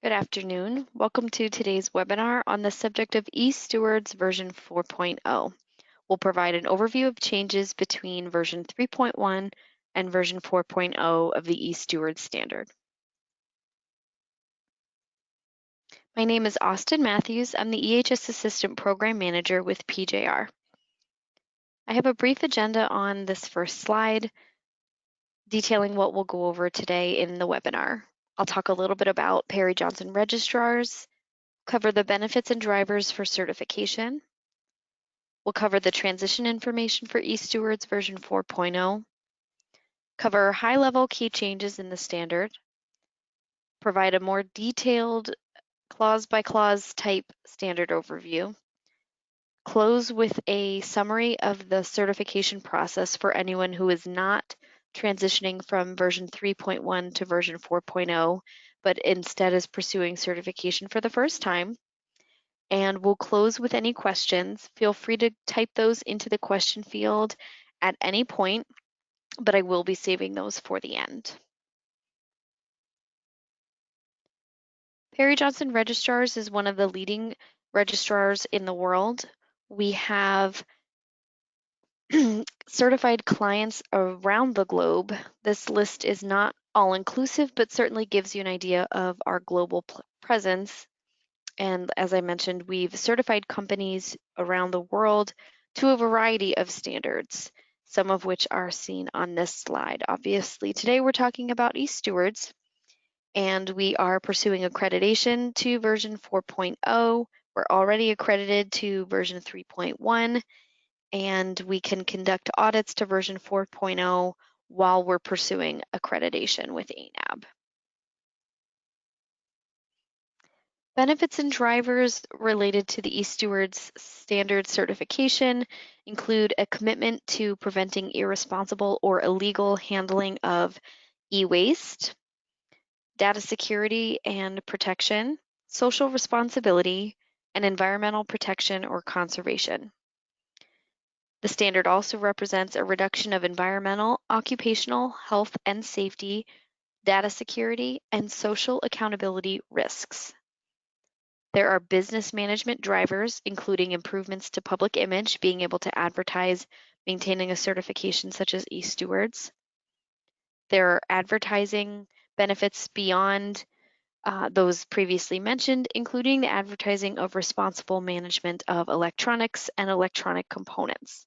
Good afternoon. Welcome to today's webinar on the subject of e-Stewards version 4.0. We'll provide an overview of changes between version 3.1 and version 4.0 of the e-Stewards standard. My name is Austin Matthews. I'm the EHS Assistant Program Manager with PJR. I have a brief agenda on this first slide detailing what we'll go over today in the webinar. I'll talk a little bit about Perry Johnson registrars, cover the benefits and drivers for certification. We'll cover the transition information for e-Stewards version 4.0, cover high-level key changes in the standard, provide a more detailed clause-by-clause type standard overview, close with a summary of the certification process for anyone who is not transitioning from version 3.1 to version 4.0, but instead is pursuing certification for the first time. And we'll close with any questions. Feel free to type those into the question field at any point, but I will be saving those for the end. Perry Johnson Registrars is one of the leading registrars in the world. We have certified clients around the globe. This list is not all-inclusive, but certainly gives you an idea of our global presence. And as I mentioned, we've certified companies around the world to a variety of standards, some of which are seen on this slide. Obviously, today we're talking about e-Stewards, and we are pursuing accreditation to version 4.0. We're already accredited to version 3.1, and we can conduct audits to version 4.0 while we're pursuing accreditation with ANAB. Benefits and drivers related to the e-Stewards standard certification include a commitment to preventing irresponsible or illegal handling of e-waste, data security and protection, social responsibility, and environmental protection or conservation. The standard also represents a reduction of environmental, occupational, health and safety, data security, and social accountability risks. There are business management drivers, including improvements to public image, being able to advertise maintaining a certification such as e-Stewards. There are advertising benefits beyond those previously mentioned, including the advertising of responsible management of electronics and electronic components.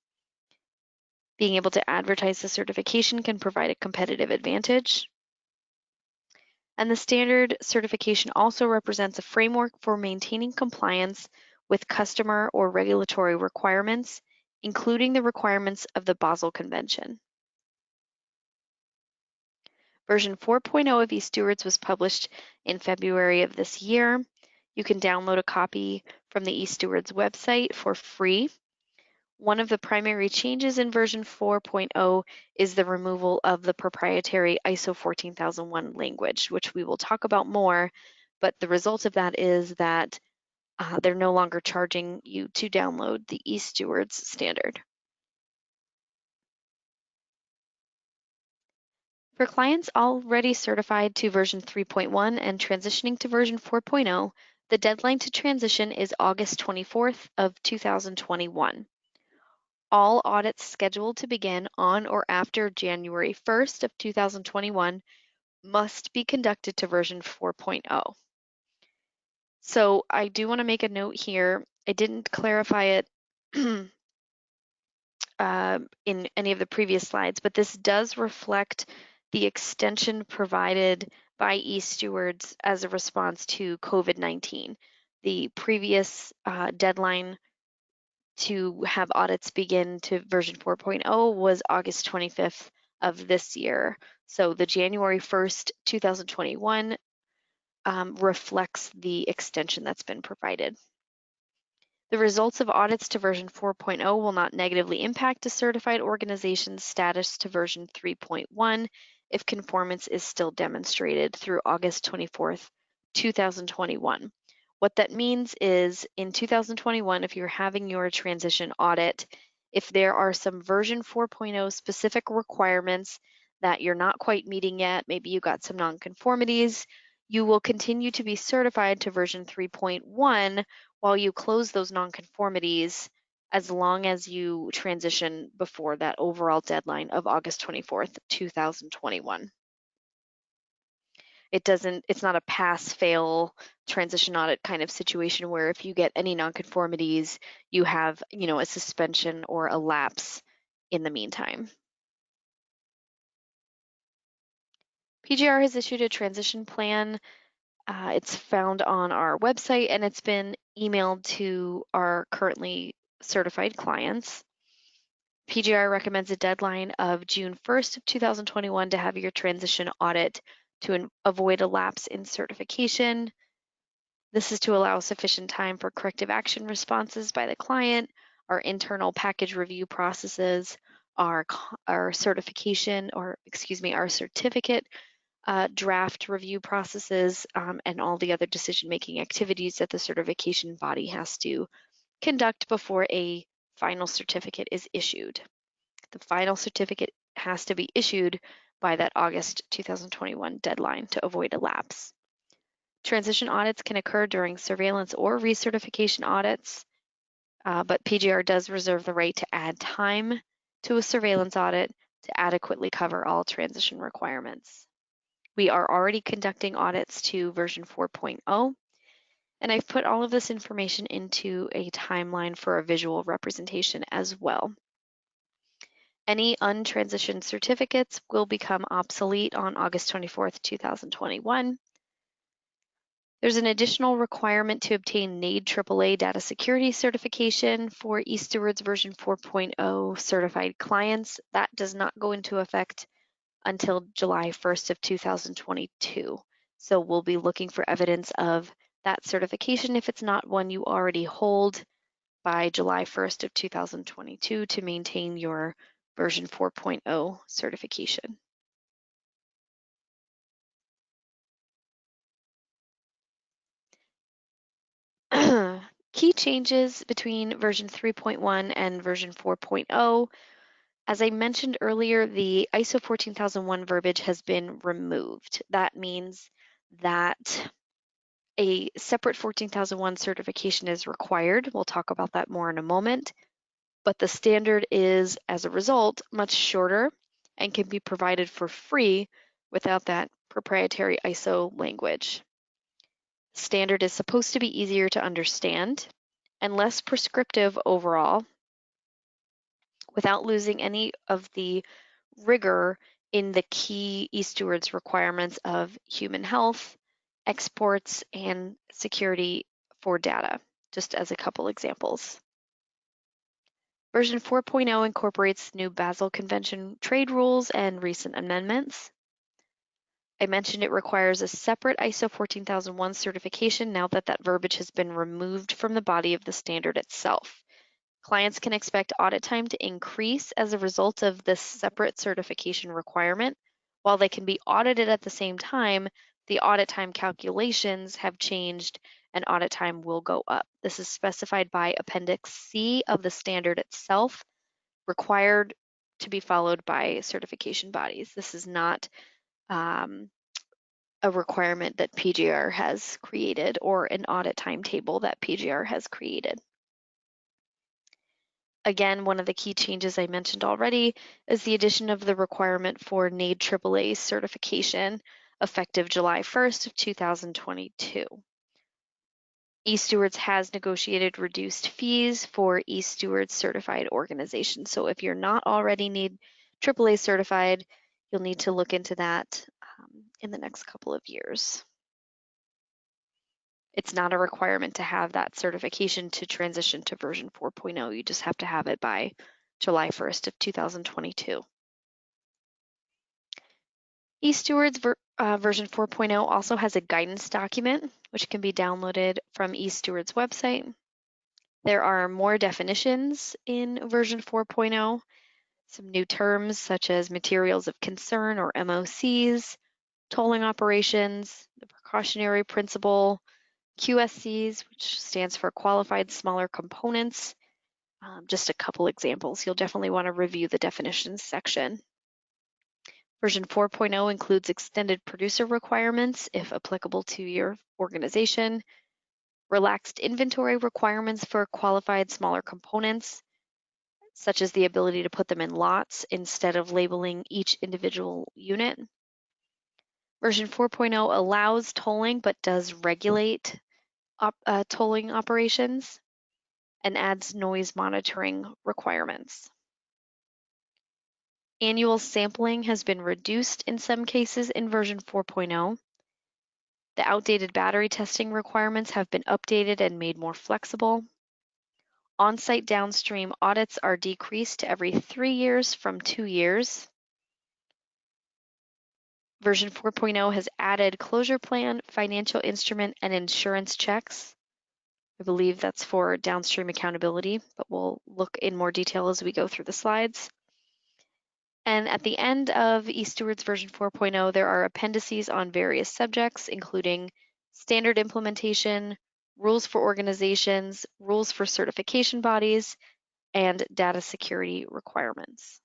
Being able to advertise the certification can provide a competitive advantage. And the standard certification also represents a framework for maintaining compliance with customer or regulatory requirements, including the requirements of the Basel Convention. Version 4.0 of e-Stewards was published in February of this year. You can download a copy from the e-Stewards website for free. One of the primary changes in version 4.0 is the removal of the proprietary ISO 14001 language, which we will talk about more, but the result of that is that they're no longer charging you to download the e-Stewards standard. For clients already certified to version 3.1 and transitioning to version 4.0, the deadline to transition is August 24th of 2021. All audits scheduled to begin on or after January 1st of 2021 must be conducted to version 4.0. So I do want to make a note here. I didn't clarify it in any of the previous slides, but this does reflect the extension provided by e-Stewards as a response to COVID-19. The previous deadline to have audits begin to version 4.0 was August 25th of this year. So the January 1st, 2021 reflects the extension that's been provided. The results of audits to version 4.0 will not negatively impact a certified organization's status to version 3.1 if conformance is still demonstrated through August 24th, 2021. What that means is in 2021, if you're having your transition audit, if there are some version 4.0 specific requirements that you're not quite meeting yet, maybe you got some nonconformities, You will continue to be certified to version 3.1 while you close those nonconformities, as long as you transition before that overall deadline of August 24th, 2021. It's not a pass-fail transition audit kind of situation where if you get any nonconformities, you have, a suspension or a lapse in the meantime. PGR has issued a transition plan. It's found on our website and it's been emailed to our currently certified clients. PGR recommends a deadline of June 1st of 2021 to have your transition audit to avoid a lapse in certification. This is to allow sufficient time for corrective action responses by the client, our internal package review processes, our certification, or excuse me, our certificate draft review processes, and all the other decision-making activities that the certification body has to conduct before a final certificate is issued. The final certificate has to be issued by that August 2021 deadline to avoid a lapse. Transition audits can occur during surveillance or recertification audits, but PGR does reserve the right to add time to a surveillance audit to adequately cover all transition requirements. We are already conducting audits to version 4.0, and I've put all of this information into a timeline for a visual representation as well. Any untransitioned certificates will become obsolete on August 24th, 2021. There's an additional requirement to obtain NAID AAA data security certification for e-Stewards version 4.0 certified clients. That does not go into effect until July 1st of 2022. So we'll be looking for evidence of that certification if it's not one you already hold by July 1st of 2022 to maintain your version 4.0 certification. Key changes between version 3.1 and version 4.0. As I mentioned earlier, the ISO 14001 verbiage has been removed. That means that a separate 14001 certification is required. We'll talk about that more in a moment. But the standard is, as a result, much shorter and can be provided for free without that proprietary ISO language. Standard is supposed to be easier to understand and less prescriptive overall, without losing any of the rigor in the key e-Stewards requirements of human health, exports, and security for data, just as a couple examples. Version 4.0 incorporates new Basel Convention trade rules and recent amendments. I mentioned it requires a separate ISO 14001 certification now that that verbiage has been removed from the body of the standard itself. Clients can expect audit time to increase as a result of this separate certification requirement. While they can be audited at the same time, the audit time calculations have changed and audit time will go up. This is specified by Appendix C of the standard itself, required to be followed by certification bodies. This is not a requirement that PGR has created or an audit timetable that PGR has created. Again, one of the key changes I mentioned already is the addition of the requirement for NAID AAA certification effective July 1st of 2022. e-Stewards has negotiated reduced fees for e-Stewards certified organizations. So if you're not already NAID AAA certified, you'll need to look into that in the next couple of years. It's not a requirement to have that certification to transition to version 4.0. You just have to have it by July 1st of 2022. e-Stewards version 4.0 also has a guidance document, which can be downloaded from e-Stewards website. There are more definitions in version 4.0, some new terms such as materials of concern or MOCs, tolling operations, the precautionary principle, QSCs, which stands for Qualified Smaller Components. Just a couple examples. You'll definitely want to review the definitions section. Version 4.0 includes extended producer requirements if applicable to your organization, relaxed inventory requirements for qualified smaller components, such as the ability to put them in lots instead of labeling each individual unit. Version 4.0 allows tolling but does regulate tolling operations and adds noise monitoring requirements. Annual sampling has been reduced in some cases in version 4.0. The outdated battery testing requirements have been updated and made more flexible. On-site downstream audits are decreased to every 3 years from 2 years. Version 4.0 has added closure plan, financial instrument, and insurance checks. I believe that's for downstream accountability, but we'll look in more detail as we go through the slides. And at the end of e-Stewards version 4.0, there are appendices on various subjects, including standard implementation, rules for organizations, rules for certification bodies, and data security requirements.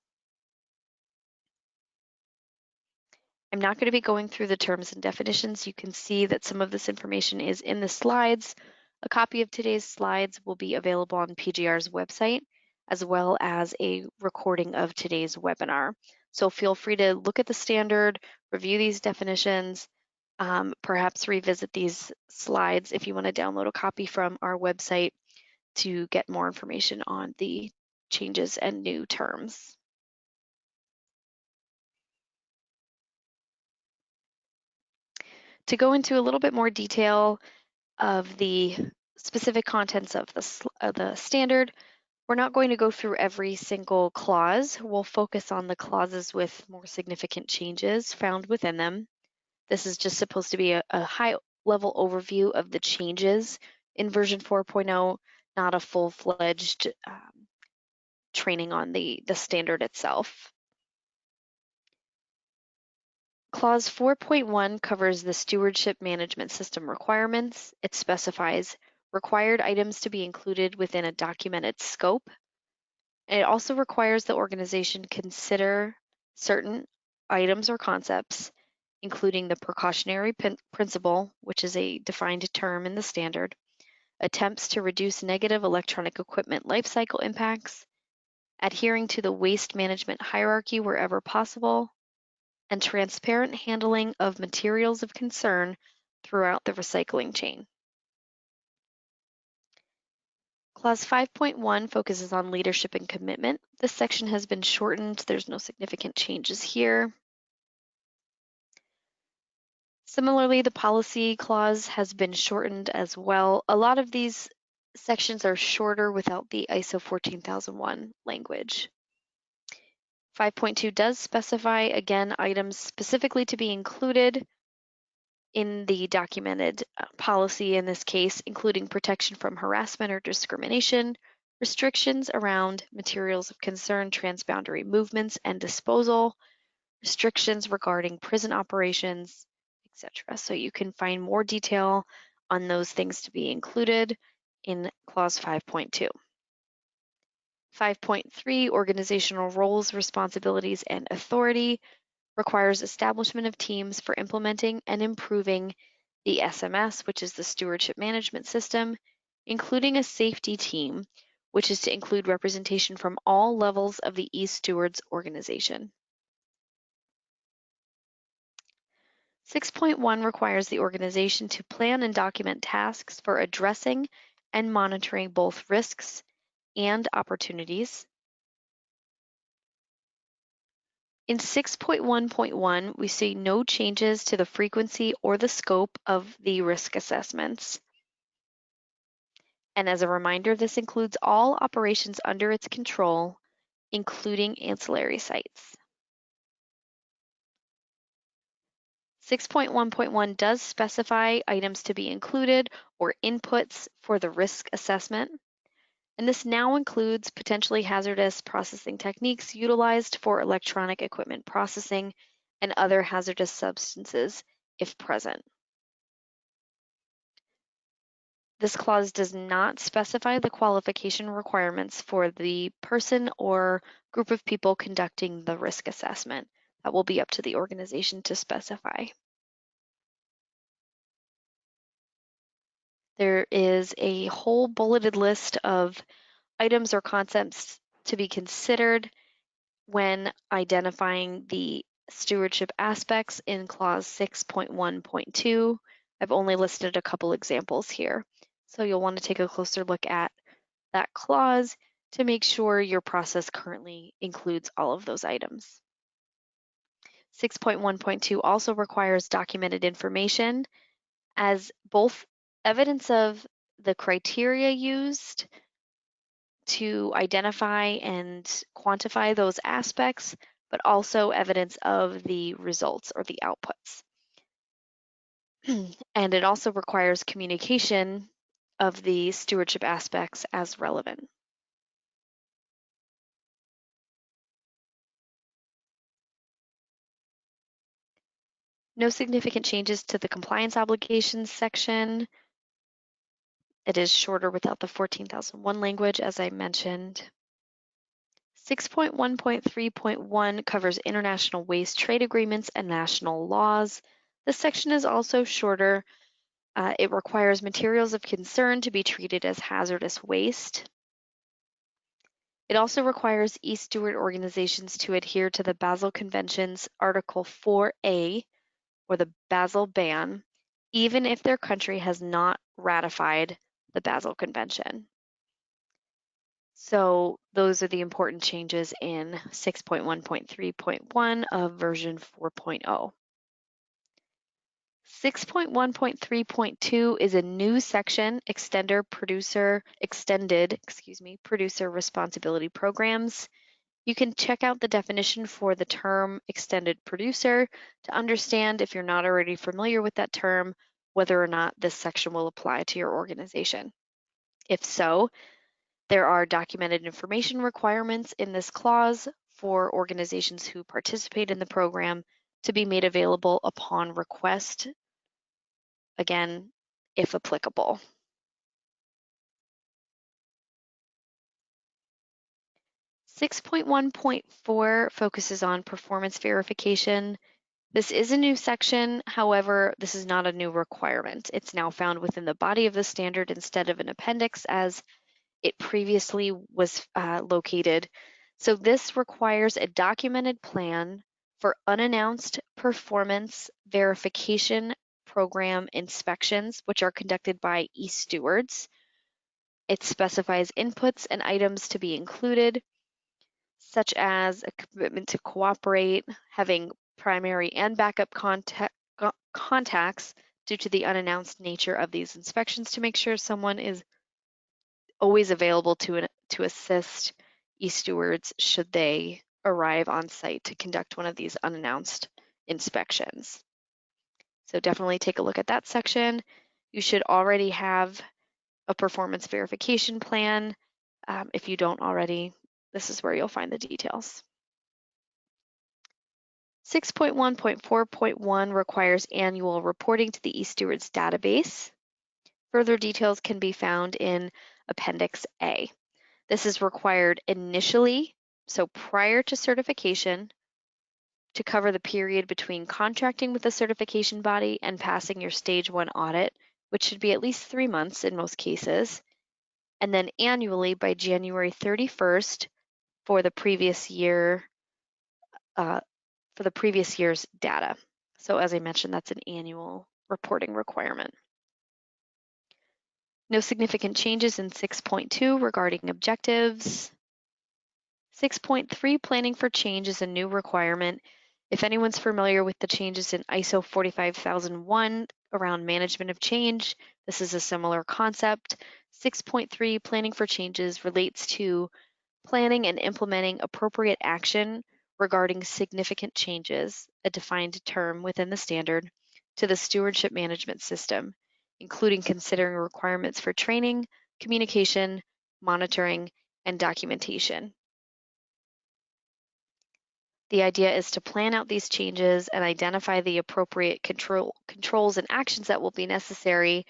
I'm not going to be going through the terms and definitions. You can see that some of this information is in the slides. A copy of today's slides will be available on PGR's website, as well as a recording of today's webinar. So feel free to look at the standard, review these definitions, perhaps revisit these slides if you want to download a copy from our website to get more information on the changes and new terms. To go into a little bit more detail of the specific contents of the standard, we're not going to go through every single clause. We'll focus on the clauses with more significant changes found within them. This is just supposed to be a high-level overview of the changes in version 4.0, not a full-fledged training on the standard itself. Clause 4.1 covers the stewardship management system requirements. It specifies required items to be included within a documented scope. And it also requires the organization consider certain items or concepts, including the precautionary principle, which is a defined term in the standard, attempts to reduce negative electronic equipment lifecycle impacts, adhering to the waste management hierarchy wherever possible, and transparent handling of materials of concern throughout the recycling chain. Clause 5.1 focuses on leadership and commitment. This section has been shortened. There's no significant changes here. Similarly, the policy clause has been shortened as well. A lot of these sections are shorter without the ISO 14001 language. 5.2 does specify, again, items specifically to be included in the documented policy in this case, including protection from harassment or discrimination, restrictions around materials of concern, transboundary movements and disposal, restrictions regarding prison operations, etc. So you can find more detail on those things to be included in clause 5.2. 5.3, organizational roles, responsibilities, and authority, requires establishment of teams for implementing and improving the SMS, which is the stewardship management system, including a safety team, which is to include representation from all levels of the e-Stewards organization. 6.1 requires the organization to plan and document tasks for addressing and monitoring both risks and opportunities. In 6.1.1, we see no changes to the frequency or the scope of the risk assessments. And as a reminder, this includes all operations under its control, including ancillary sites. 6.1.1 does specify items to be included or inputs for the risk assessment. And this now includes potentially hazardous processing techniques utilized for electronic equipment processing and other hazardous substances if present. This clause does not specify the qualification requirements for the person or group of people conducting the risk assessment. That will be up to the organization to specify. There is a whole bulleted list of items or concepts to be considered when identifying the stewardship aspects in clause 6.1.2. I've only listed a couple examples here. So you'll want to take a closer look at that clause to make sure your process currently includes all of those items. 6.1.2 also requires documented information as both evidence of the criteria used to identify and quantify those aspects, but also evidence of the results or the outputs. And it also requires communication of the stewardship aspects as relevant. No significant changes to the compliance obligations section. It is shorter without the 14,001 language, as I mentioned. 6.1.3.1 covers international waste trade agreements and national laws. This section is also shorter. It requires materials of concern to be treated as hazardous waste. It also requires e-Steward organizations to adhere to the Basel Convention's Article 4A, or the Basel Ban, even if their country has not ratified the Basel Convention. So those are the important changes in 6.1.3.1 of version 4.0. 6.1.3.2 is a new section, extended producer responsibility programs. You can check out the definition for the term extended producer to understand, if you're not already familiar with that term, whether or not this section will apply to your organization. If so, there are documented information requirements in this clause for organizations who participate in the program to be made available upon request, again, if applicable. Six 6.1.4 focuses on performance verification. This is a new section, however, this is not a new requirement. It's now found within the body of the standard instead of an appendix as it previously was located. So this requires a documented plan for unannounced performance verification program inspections, which are conducted by e-Stewards. It specifies inputs and items to be included, such as a commitment to cooperate, having primary and backup contacts due to the unannounced nature of these inspections to make sure someone is always available to assist e-Stewards should they arrive on site to conduct one of these unannounced inspections. So definitely take a look at that section. You should already have a performance verification plan. If you don't already, this is where you'll find the details. 6.1.4.1 requires annual reporting to the e-Stewards database. Further details can be found in Appendix A. This is required initially, so prior to certification, to cover the period between contracting with the certification body and passing your Stage 1 audit, which should be at least 3 months in most cases, and then annually by January 31st for the previous year, for the previous year's data. So as I mentioned, that's an annual reporting requirement. No significant changes in 6.2 regarding objectives. 6.3, planning for change is a new requirement. If anyone's familiar with the changes in ISO 45001 around management of change, this is a similar concept. 6.3, planning for changes, relates to planning and implementing appropriate action regarding significant changes, a defined term within the standard, to the stewardship management system, including considering requirements for training, communication, monitoring, and documentation. The idea is to plan out these changes and identify the appropriate controls and actions that will be necessary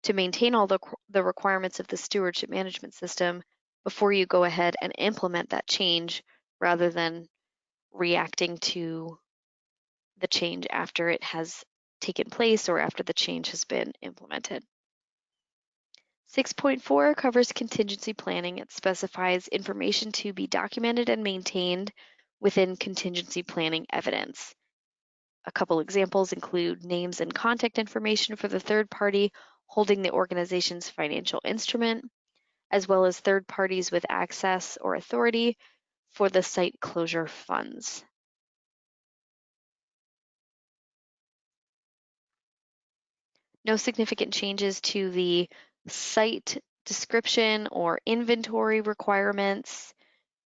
to maintain all the requirements of the stewardship management system before you go ahead and implement that change, rather than reacting to the change after it has taken place or after the change has been implemented. 6.4 covers contingency planning. It specifies information to be documented and maintained within contingency planning evidence. A couple examples include names and contact information for the third party holding the organization's financial instrument, as well as third parties with access or authority for the site closure funds. No significant changes to the site description or inventory requirements,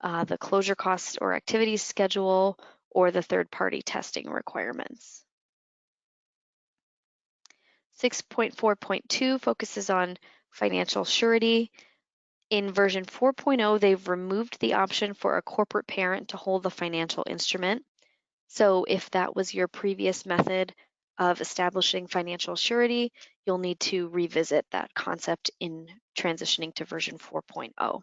the closure costs or activities schedule, or the third-party testing requirements. 6.4.2 focuses on financial surety. In version 4.0, they've removed the option for a corporate parent to hold the financial instrument. So if that was your previous method of establishing financial surety, you'll need to revisit that concept in transitioning to version 4.0.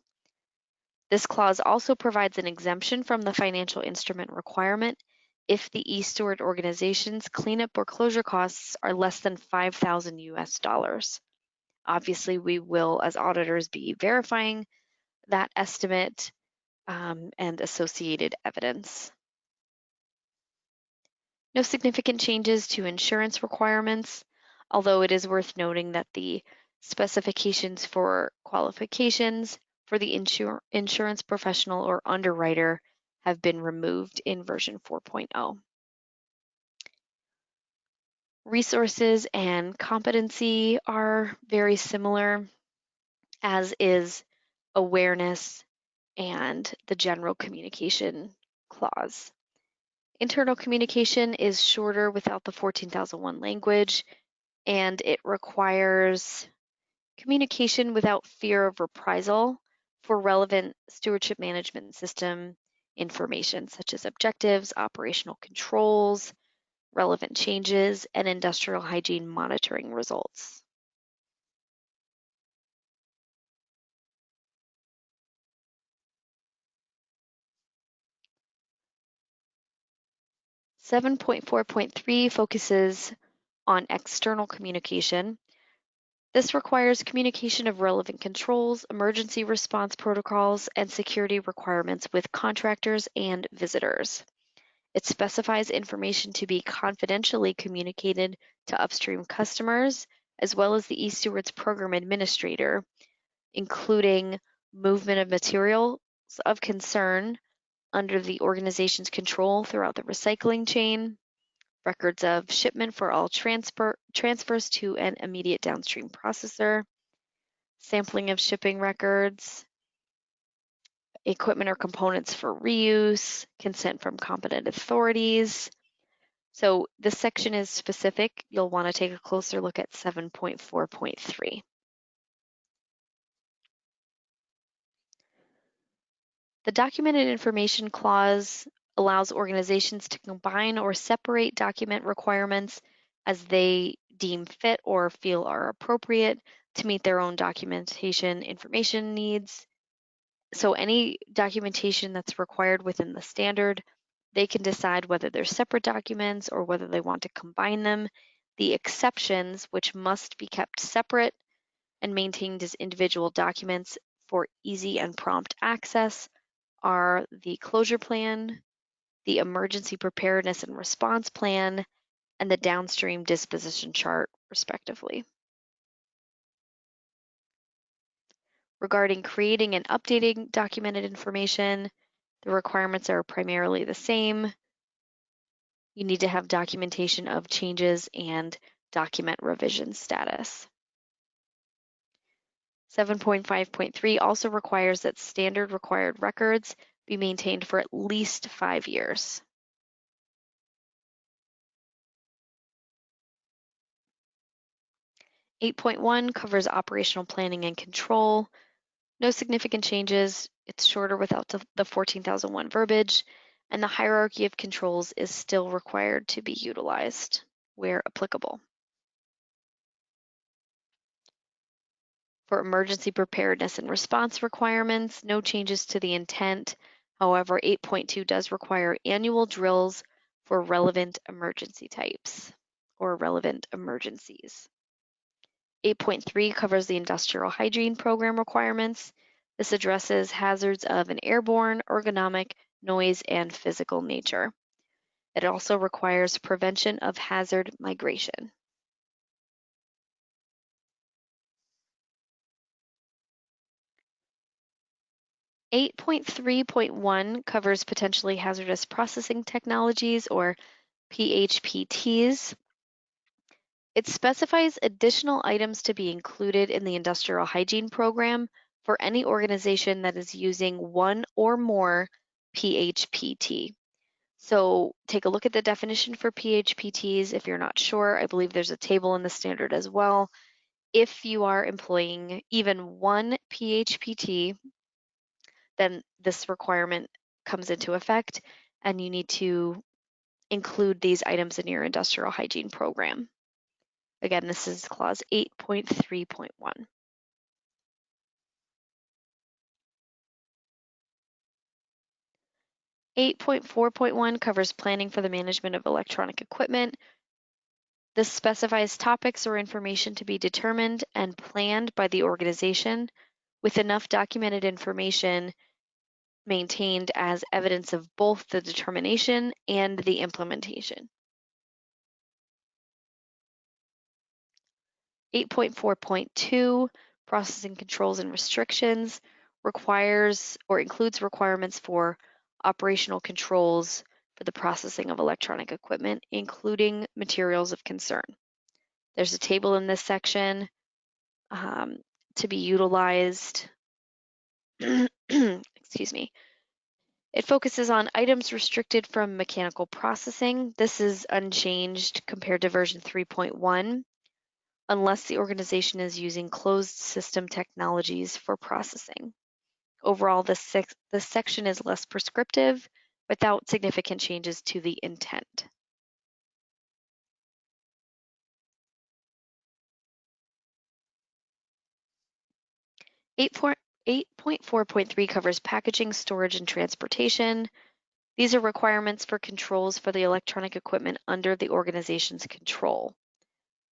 This clause also provides an exemption from the financial instrument requirement if the e-Steward organization's cleanup or closure costs are less than $5,000 US. Obviously, we will, as auditors, be verifying that estimate and associated evidence. No significant changes to insurance requirements, although it is worth noting that the specifications for qualifications for the insurance professional or underwriter have been removed in version 4.0. Resources and competency are very similar, as is awareness and the general communication clause. Internal communication is shorter without the 14,001 language, and it requires communication without fear of reprisal for relevant stewardship management system information, such as objectives, operational controls, relevant changes, and industrial hygiene monitoring results. Seven point 4.3 focuses on external communication. This requires communication of relevant controls, emergency response protocols, and security requirements with contractors and visitors. It specifies information to be confidentially communicated to upstream customers, as well as the e-Stewards Program Administrator, including movement of materials of concern under the organization's control throughout the recycling chain, records of shipment for all transfers to an immediate downstream processor, sampling of shipping records, equipment or components for reuse, consent from competent authorities. So this section is specific. You'll want to take a closer look at 7.4.3. The documented information clause allows organizations to combine or separate document requirements as they deem fit or feel are appropriate to meet their own documentation information needs. So any documentation that's required within the standard, they can decide whether they're separate documents or whether they want to combine them. The exceptions, which must be kept separate and maintained as individual documents for easy and prompt access, are the closure plan, the emergency preparedness and response plan, and the downstream disposition chart, respectively. Regarding creating and updating documented information, the requirements are primarily the same. You need to have documentation of changes and document revision status. 7.5.3 also requires that standard required records be maintained for at least 5 years. Eight point one covers operational planning and control. No significant changes. It's shorter without the 14,001 verbiage, and the hierarchy of controls is still required to be utilized where applicable. For emergency preparedness and response requirements, no changes to the intent. However, 8.2 does require annual drills for relevant emergency types or relevant emergencies. 8.3 covers the industrial hygiene program requirements. This addresses hazards of an airborne, ergonomic, noise, and physical nature. It also requires prevention of hazard migration. 8.3.1 covers potentially hazardous processing technologies, or PHPTs. It specifies additional items to be included in the industrial hygiene program for any organization that is using one or more PHPT. So take a look at the definition for PHPTs. If you're not sure, I believe there's a table in the standard as well. If you are employing even one PHPT, then this requirement comes into effect and you need to include these items in your industrial hygiene program. Again, this is clause 8.3.1. 8.4.1 covers planning for the management of electronic equipment. This specifies topics or information to be determined and planned by the organization with enough documented information maintained as evidence of both the determination and the implementation. 8.4.2, processing controls and restrictions, requires or includes requirements for operational controls for the processing of electronic equipment, including materials of concern. There's a table in this section to be utilized. Excuse me. It focuses on items restricted from mechanical processing. This is unchanged compared to version 3.1. Unless the organization is using closed system technologies for processing. Overall, this section is less prescriptive without significant changes to the intent. 8.4.3 covers packaging, storage, and transportation. These are requirements for controls for the electronic equipment under the organization's control.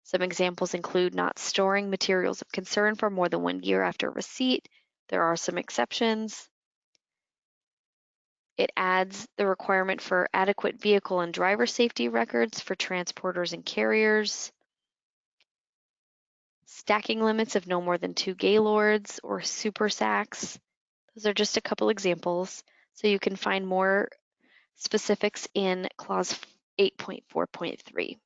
Some examples include not storing materials of concern for more than 1 year after receipt. There are some exceptions. It adds the requirement for adequate vehicle and driver safety records for transporters and carriers, stacking limits of no more than 2 gaylords or super sacks. Those are just a couple examples. So you can find more specifics in clause 8.4.3.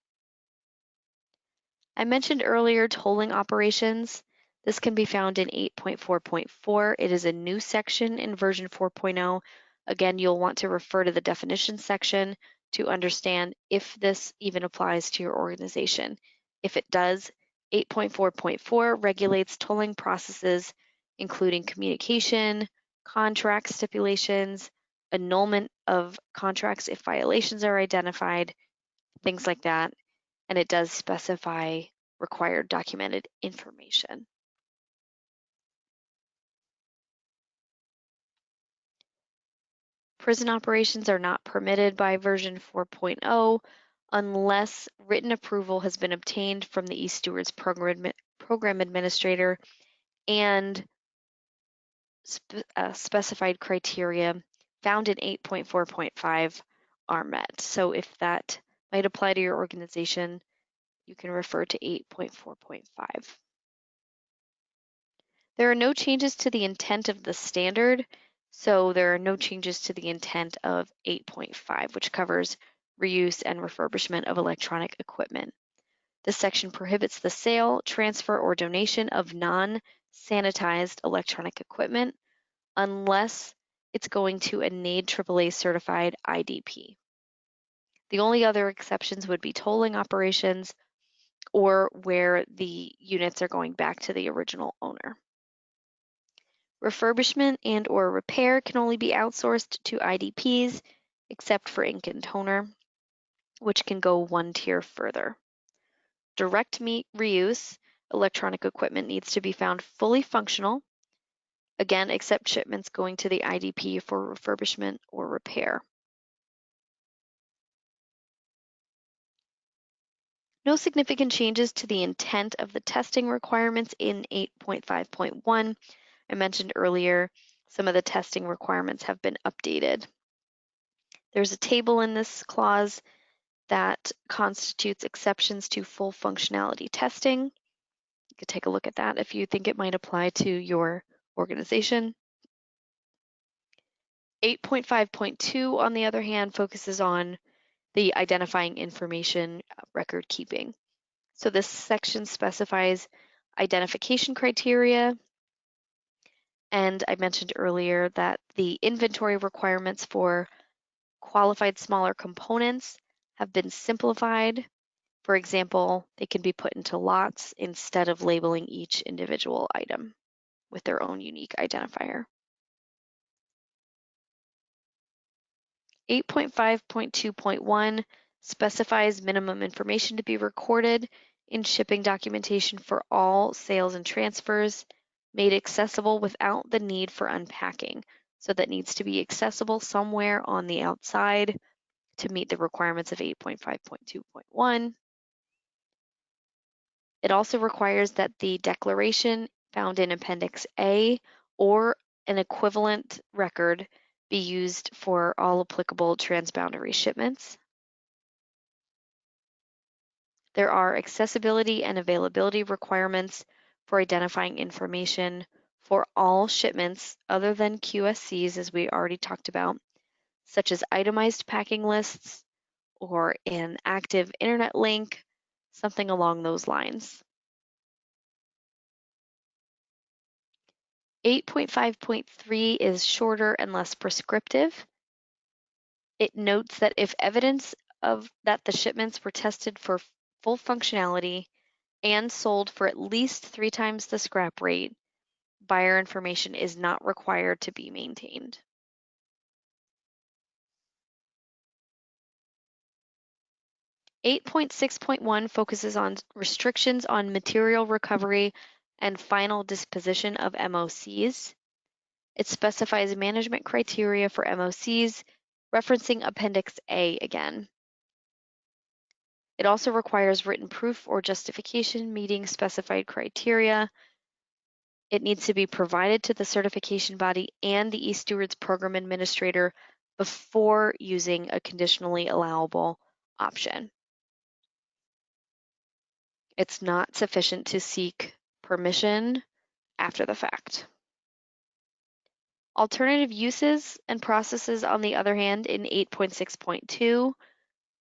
I mentioned earlier tolling operations. This can be found in 8.4.4. It is a new section in version 4.0. Again, you'll want to refer to the definition section to understand if this even applies to your organization. If it does, 8.4.4 regulates tolling processes, including communication, contract stipulations, annulment of contracts if violations are identified, things like that. And it does specify required documented information. Prison operations are not permitted by version 4.0 unless written approval has been obtained from the e-Stewards Program Administrator and specified criteria found in 8.4.5 are met. So if that might apply to your organization, you can refer to 8.4.5. There are no changes to the intent of the standard, so there are no changes to the intent of 8.5, which covers reuse and refurbishment of electronic equipment. This section prohibits the sale, transfer, or donation of non-sanitized electronic equipment unless it's going to a NAID AAA certified IDP. The only other exceptions would be tolling operations or where the units are going back to the original owner. Refurbishment and or repair can only be outsourced to IDPs, except for ink and toner, which can go one tier further. Direct reuse electronic equipment needs to be found fully functional, again, except shipments going to the IDP for refurbishment or repair. No significant changes to the intent of the testing requirements in 8.5.1. I mentioned earlier, some of the testing requirements have been updated. There's a table in this clause that constitutes exceptions to full functionality testing. You could take a look at that if you think it might apply to your organization. 8.5.2, on the other hand, focuses on the identifying information record keeping. So this section specifies identification criteria, and I mentioned earlier that the inventory requirements for qualified smaller components have been simplified. For example, they can be put into lots instead of labeling each individual item with their own unique identifier. 8.5.2.1 specifies minimum information to be recorded in shipping documentation for all sales and transfers made accessible without the need for unpacking. So that needs to be accessible somewhere on the outside to meet the requirements of 8.5.2.1. It also requires that the declaration found in Appendix A or an equivalent record be used for all applicable transboundary shipments. There are accessibility and availability requirements for identifying information for all shipments other than QSCs, as we already talked about, such as itemized packing lists or an active internet link, something along those lines. 8.5.3 is shorter and less prescriptive. It notes that if evidence of that the shipments were tested for full functionality and sold for at least 3 times the scrap rate, buyer information is not required to be maintained. 8.6.1 focuses on restrictions on material recovery and final disposition of MOCs. It specifies management criteria for MOCs, referencing Appendix A again. It also requires written proof or justification meeting specified criteria. It needs to be provided to the certification body and the e-Stewards Program Administrator before using a conditionally allowable option. It's not sufficient to seek permission after the fact. Alternative uses and processes, on the other hand, in 8.6.2,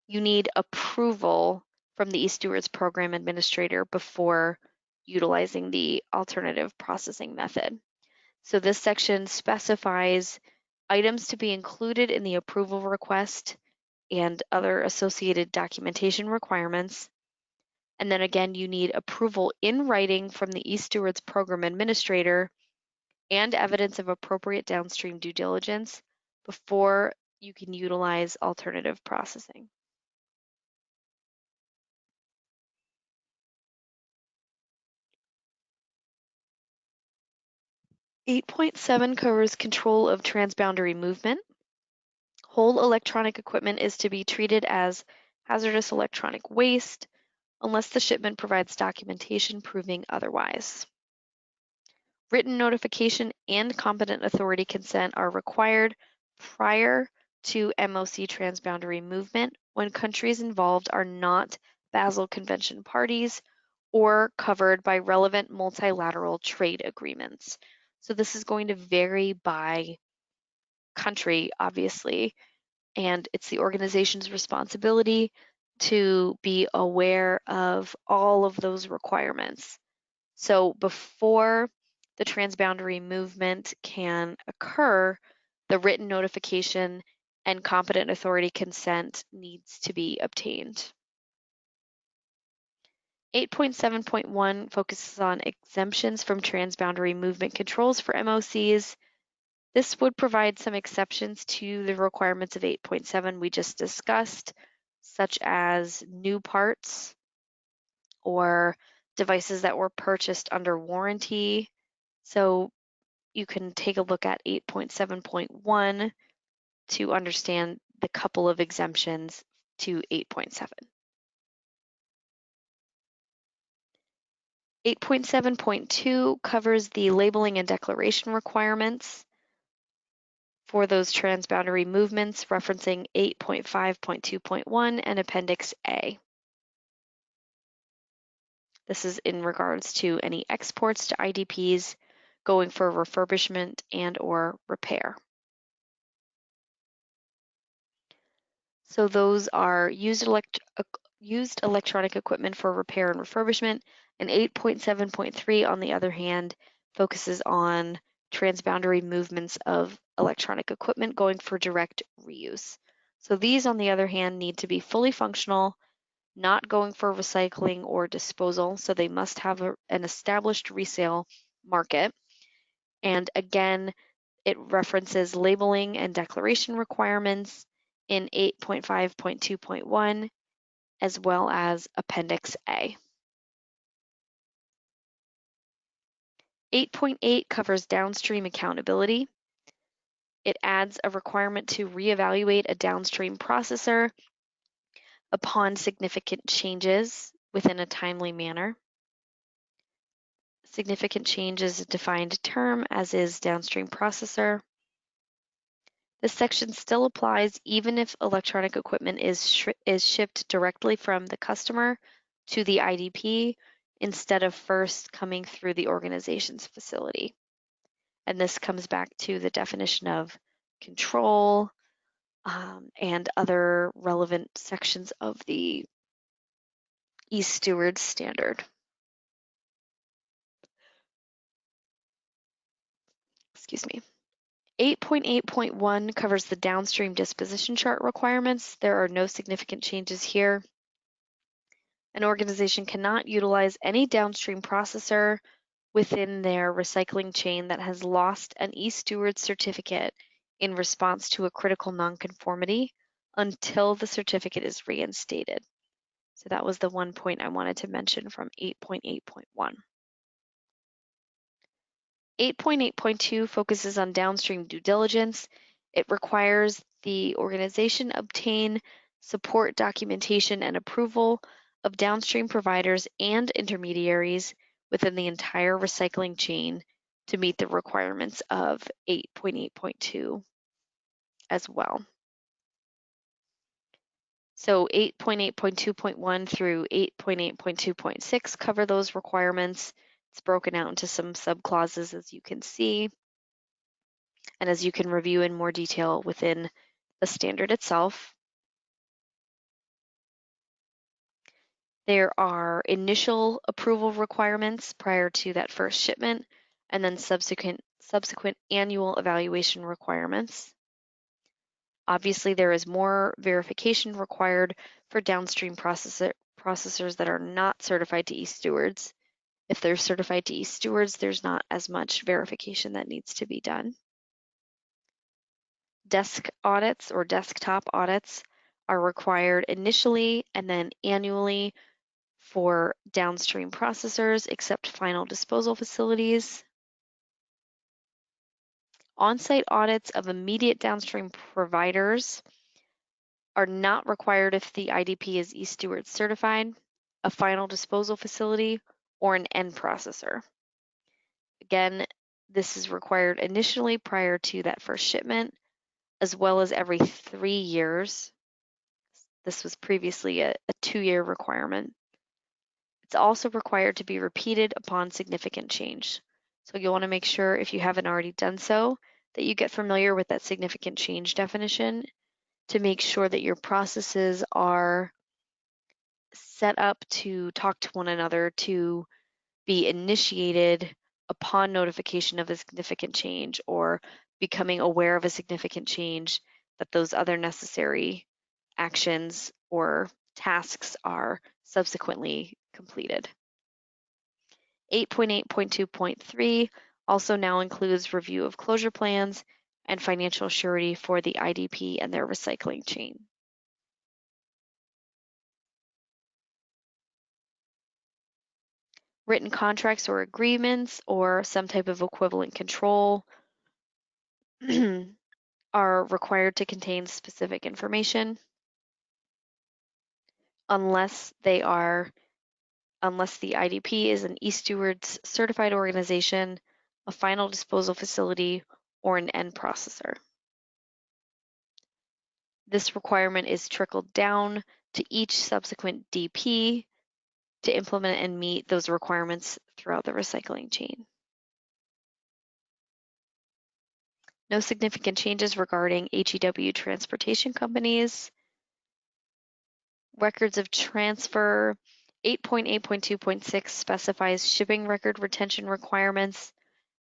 you need approval from the e-Stewards Program Administrator before utilizing the alternative processing method. So this section specifies items to be included in the approval request and other associated documentation requirements. And then again, you need approval in writing from the e-Stewards Program Administrator and evidence of appropriate downstream due diligence before you can utilize alternative processing. 8.7 covers control of transboundary movement. Whole electronic equipment is to be treated as hazardous electronic waste unless the shipment provides documentation proving otherwise. Written notification and competent authority consent are required prior to MOC transboundary movement when countries involved are not Basel Convention parties or covered by relevant multilateral trade agreements. So this is going to vary by country, obviously, and it's the organization's responsibility to be aware of all of those requirements. So before the transboundary movement can occur, the written notification and competent authority consent needs to be obtained. 8.7.1 focuses on exemptions from transboundary movement controls for MOCs. This would provide some exceptions to the requirements of 8.7 we just discussed, such as new parts or devices that were purchased under warranty. So you can take a look at 8.7.1 to understand the couple of exemptions to 8.7. 8.7.2 covers the labeling and declaration requirements for those transboundary movements, referencing 8.5.2.1 and Appendix A. This is in regards to any exports to IDPs going for refurbishment and/or repair. So those are used electronic equipment for repair and refurbishment, and 8.7.3, on the other hand, focuses on transboundary movements of electronic equipment going for direct reuse. So these, on the other hand, need to be fully functional, not going for recycling or disposal, so they must have an established resale market. And again, it references labeling and declaration requirements in 8.5.2.1 as well as Appendix A. 8.8 covers downstream accountability. It adds a requirement to reevaluate a downstream processor upon significant changes within a timely manner. Significant change is a defined term, as is downstream processor. This section still applies even if electronic equipment is shipped directly from the customer to the IDP instead of first coming through the organization's facility. And this comes back to the definition of control and other relevant sections of the e-Stewards standard. Excuse me. 8.8.1 covers the Downstream Disposition Chart requirements. There are no significant changes here. An organization cannot utilize any downstream processor within their recycling chain that has lost an e-Stewards certificate in response to a critical non-conformity until the certificate is reinstated. So that was the one point I wanted to mention from 8.8.1. 8.8.2 focuses on downstream due diligence. It requires the organization obtain support documentation and approval of downstream providers and intermediaries within the entire recycling chain to meet the requirements of 8.8.2 as well. So 8.8.2.1 through 8.8.2.6 cover those requirements. It's broken out into some subclauses, as you can see, and as you can review in more detail within the standard itself. There are initial approval requirements prior to that first shipment, and then subsequent annual evaluation requirements. Obviously, there is more verification required for downstream processors that are not certified to e-Stewards. If they're certified to e-Stewards, there's not as much verification that needs to be done. Desk audits or desktop audits are required initially and then annually for downstream processors, except final disposal facilities. On-site audits of immediate downstream providers are not required if the IDP is e-Stewards certified, a final disposal facility, or an end processor. Again, this is required initially prior to that first shipment, as well as every 3 years. This was previously a 2-year requirement. It's also required to be repeated upon significant change. So you'll want to make sure, if you haven't already done so, that you get familiar with that significant change definition to make sure that your processes are set up to talk to one another, to be initiated upon notification of a significant change or becoming aware of a significant change, that those other necessary actions or tasks are subsequently completed. 8.8.2.3 also now includes review of closure plans and financial surety for the IDP and their recycling chain. Written contracts or agreements or some type of equivalent control are required to contain specific information unless they are unless the IDP is an e-Stewards certified organization, a final disposal facility, or an end processor. This requirement is trickled down to each subsequent DP to implement and meet those requirements throughout the recycling chain. No significant changes regarding HEW transportation companies. Records of transfer 8.8.2.6 specifies shipping record retention requirements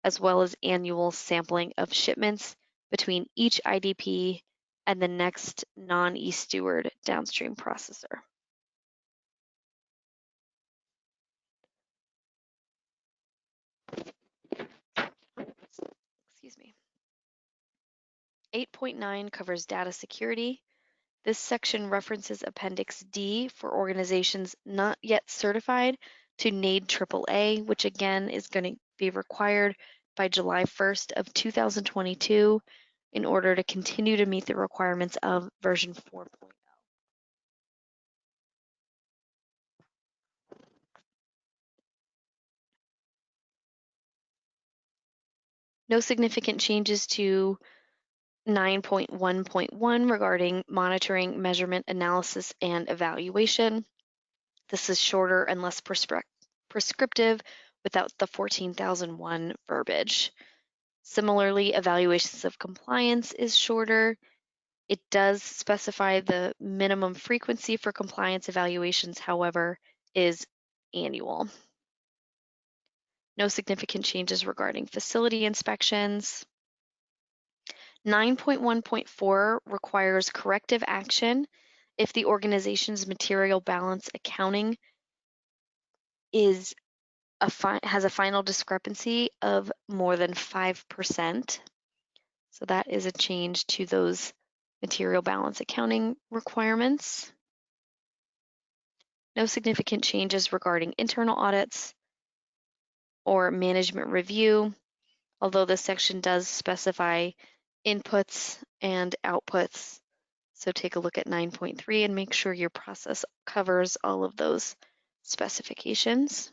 as well as annual sampling of shipments between each IDP and the next non-e-Steward downstream processor. Excuse me. 8.9 covers data security. This section references Appendix D for organizations not yet certified to NAID AAA, which again is going to be required by July 1st of 2022 in order to continue to meet the requirements of version 4.0. No significant changes to 9.1.1 regarding monitoring, measurement, analysis, and evaluation. This is shorter and less prescriptive without the 14,001 verbiage. Similarly, evaluations of compliance is shorter. It does specify the minimum frequency for compliance evaluations, however, is annual. No significant changes regarding facility inspections. 9.1.4 requires corrective action if the organization's material balance accounting has a final discrepancy of more than 5%. So that is a change to those material balance accounting requirements. No significant changes regarding internal audits or management review, although this section does specify inputs and outputs. So take a look at 9.3 and make sure your process covers all of those specifications.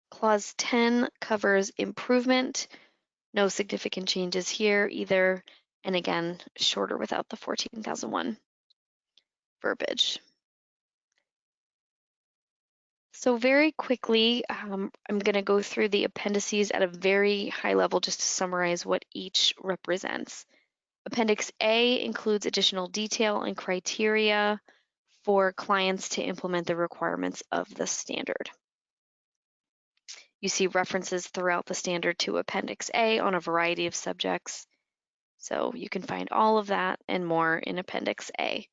Clause 10 covers improvement. No significant changes here either. And again, shorter without the 14,001 verbiage. So very quickly, I'm going to go through the appendices at a very high level just to summarize what each represents. Appendix A includes additional detail and criteria for clients to implement the requirements of the standard. You see references throughout the standard to Appendix A on a variety of subjects. So you can find all of that and more in Appendix A.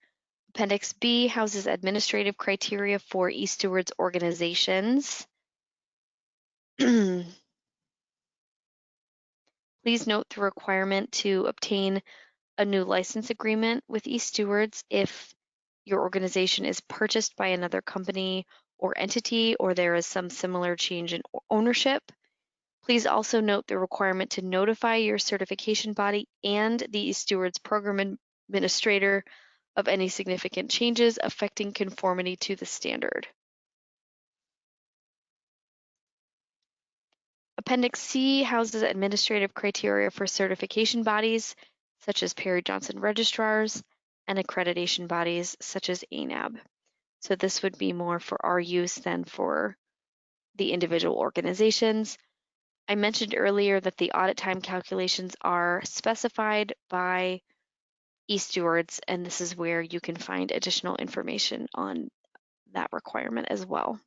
Appendix B houses administrative criteria for e-Stewards organizations. Please note the requirement to obtain a new license agreement with e-Stewards if your organization is purchased by another company or entity, or there is some similar change in ownership. Please also note the requirement to notify your certification body and the Stewards Program Administrator of any significant changes affecting conformity to the standard. Appendix C houses administrative criteria for certification bodies, such as Perry Johnson registrars, and accreditation bodies, such as ANAB. So this would be more for our use than for the individual organizations. I mentioned earlier that the audit time calculations are specified by e-Stewards, and this is where you can find additional information on that requirement as well.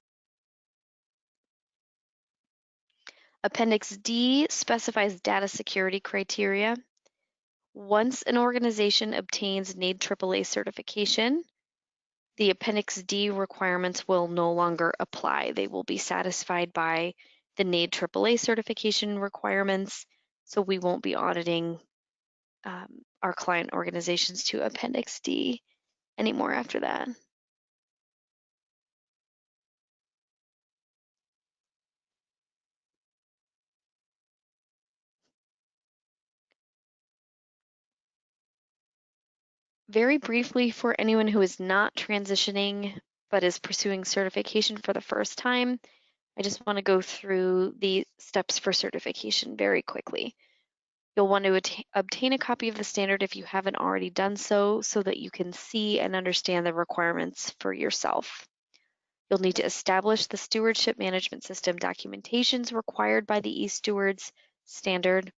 Appendix D specifies data security criteria. Once an organization obtains NAID AAA certification, the Appendix D requirements will no longer apply. They will be satisfied by the NAID AAA certification requirements, so we won't be auditing our client organizations to Appendix D anymore after that. Very briefly, for anyone who is not transitioning but is pursuing certification for the first time, I just want to go through the steps for certification very quickly. You'll want to obtain a copy of the standard if you haven't already done so, so that you can see and understand the requirements for yourself. You'll need to establish the stewardship management system documentations required by the e-Stewards standard,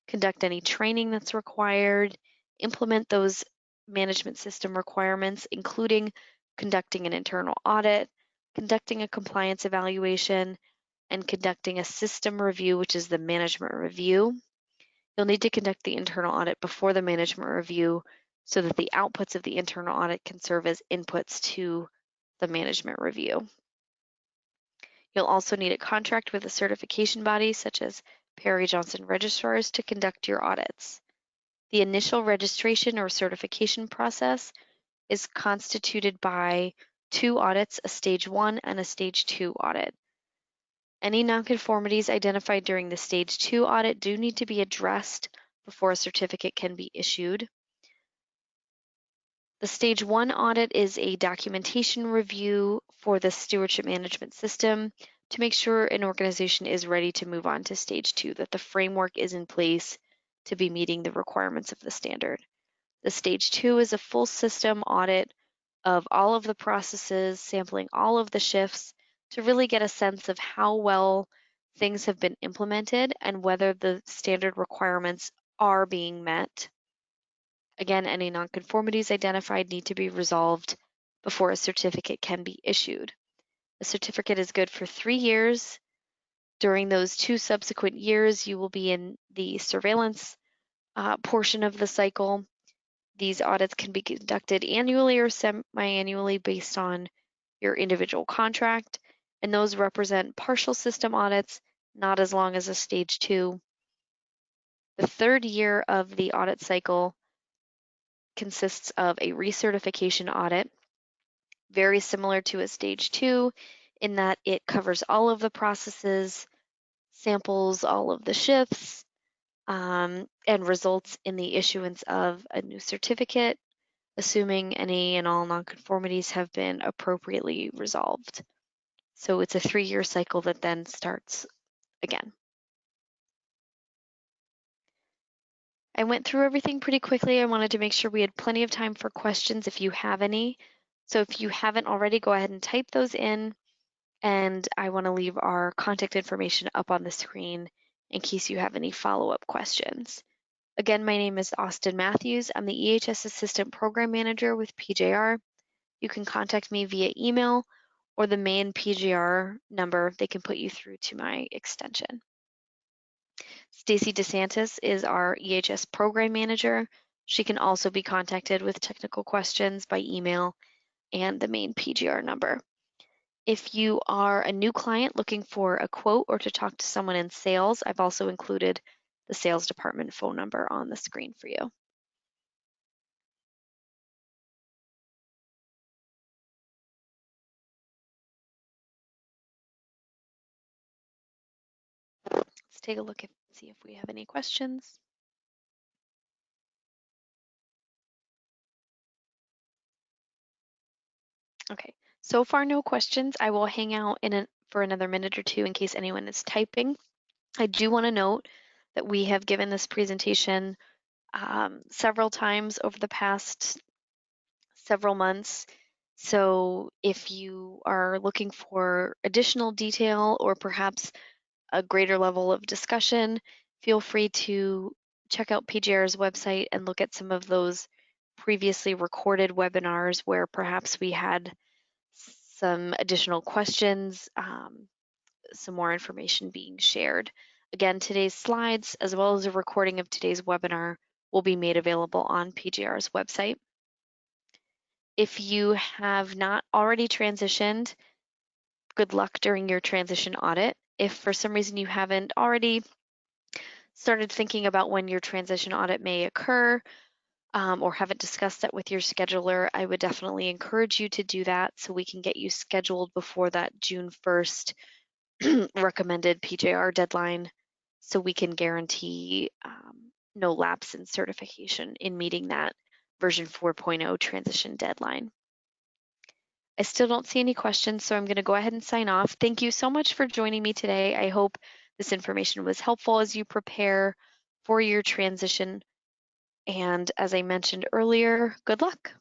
conduct any training that's required, implement those management system requirements, including conducting an internal audit, conducting a compliance evaluation, and conducting a system review, which is the management review. You'll need to conduct the internal audit before the management review so that the outputs of the internal audit can serve as inputs to the management review. You'll also need a contract with a certification body such as Perry Johnson registrars to conduct your audits. The initial registration or certification process is constituted by 2 audits, a stage 1 and a stage 2 audit. Any nonconformities identified during the stage 2 audit do need to be addressed before a certificate can be issued. The stage 1 audit is a documentation review for the stewardship management system to make sure an organization is ready to move on to stage 2, that the framework is in place to be meeting the requirements of the standard. The stage 2 is a full system audit of all of the processes, sampling all of the shifts to really get a sense of how well things have been implemented and whether the standard requirements are being met. Again, any nonconformities identified need to be resolved before a certificate can be issued. A certificate is good for 3 years. During those 2 subsequent years, you will be in the surveillance portion of the cycle. These audits can be conducted annually or semi-annually based on your individual contract, and those represent partial system audits, not as long as a stage 2. The 3rd year of the audit cycle consists of a recertification audit, very similar to a stage 2 in that it covers all of the processes, samples all of the shifts, and results in the issuance of a new certificate, assuming any and all nonconformities have been appropriately resolved. So it's a 3-year cycle that then starts again. I went through everything pretty quickly. I wanted to make sure we had plenty of time for questions if you have any. So if you haven't already, go ahead and type those in, and I want to leave our contact information up on the screen in case you have any follow-up questions. Again, my name is Austin Matthews. I'm the EHS Assistant Program Manager with PJR. You can contact me via email or the main PJR number. They can put you through to my extension. Stacy DeSantis is our EHS Program Manager. She can also be contacted with technical questions by email and the main PGR number. If you are a new client looking for a quote or to talk to someone in sales, I've also included the sales department phone number on the screen for you. Let's take a look and see if we have any questions. Okay, so far no questions. I will hang out for another minute or two in case anyone is typing. I do want to note that we have given this presentation several times over the past several months. So if you are looking for additional detail or perhaps a greater level of discussion, feel free to check out PJR's website and look at some of those previously recorded webinars where perhaps we had some additional questions, some more information being shared. Again, today's slides, as well as a recording of today's webinar, will be made available on PJR's website. If you have not already transitioned, good luck during your transition audit. If for some reason you haven't already started thinking about when your transition audit may occur, or haven't discussed that with your scheduler, I would definitely encourage you to do that so we can get you scheduled before that June 1st recommended PJR deadline, so we can guarantee no lapse in certification in meeting that version 4.0 transition deadline. I still don't see any questions, so I'm going to go ahead and sign off. Thank you so much for joining me today. I hope this information was helpful as you prepare for your transition. And as I mentioned earlier, good luck.